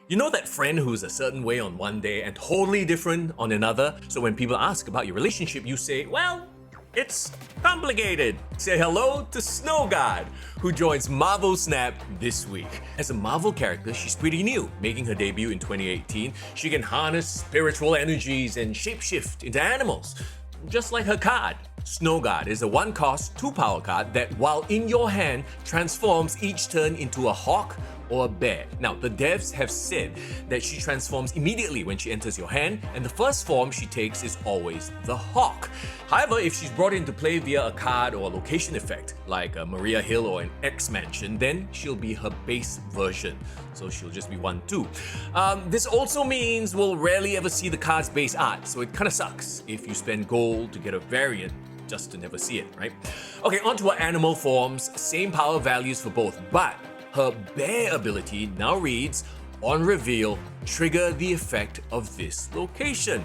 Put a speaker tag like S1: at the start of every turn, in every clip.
S1: You know that friend who's a certain way on one day and totally different on another? So when people ask about your relationship, you say, well, it's complicated. Say hello to SnowGuard, who joins Marvel Snap this week. As a Marvel character, she's pretty new, making her debut in 2018. She can harness spiritual energies and shapeshift into animals, just like her card. SnowGuard is a 1-cost, 2-power card that, while in your hand, transforms each turn into a hawk or a bear. Now, the devs have said that she transforms immediately when she enters your hand, and the first form she takes is always the hawk. However, if she's brought into play via a card or a location effect, like a Maria Hill or an X Mansion, then she'll be her base version. So she'll just be 1/2. This also means we'll rarely ever see the card's base art, so it kinda sucks if you spend gold to get a variant just to never see it, right? Okay, on to our animal forms. Same power values for both, but her bear ability now reads, on reveal, trigger the effect of this location.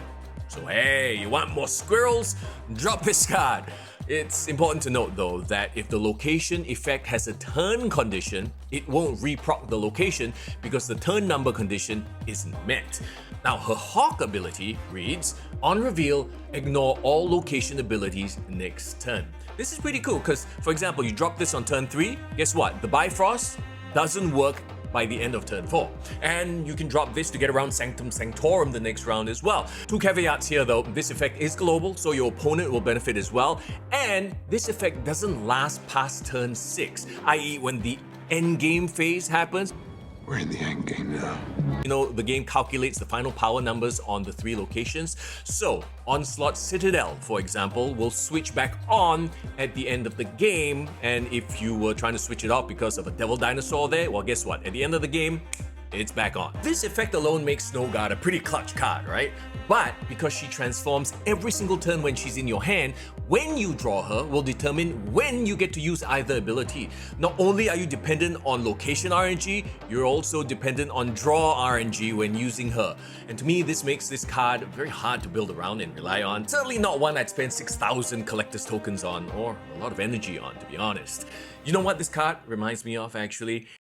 S1: So hey, you want more squirrels? Drop this card. It's important to note though that if the location effect has a turn condition, it won't reproc the location because the turn number condition isn't met. Now her hawk ability reads, on reveal, ignore all location abilities next turn. This is pretty cool because, for example, you drop this on turn 3, guess what? The Bifrost doesn't work by the end of turn 4. And you can drop this to get around Sanctum Sanctorum the next round as well. 2 caveats here though, this effect is global, so your opponent will benefit as well. And this effect doesn't last past turn 6, i.e. when the endgame phase happens.
S2: We're in the end game now.
S1: You know, the game calculates the final power numbers on the 3 locations. So, Onslaught Citadel, for example, will switch back on at the end of the game. And if you were trying to switch it off because of a Devil Dinosaur there, well, guess what? At the end of the game, it's back on. This effect alone makes SnowGuard a pretty clutch card, right? But because she transforms every single turn when she's in your hand, when you draw her will determine when you get to use either ability. Not only are you dependent on location RNG, you're also dependent on draw RNG when using her. And to me, this makes this card very hard to build around and rely on. Certainly not one I'd spend 6,000 collector's tokens on, or a lot of energy on, to be honest. You know what this card reminds me of, actually?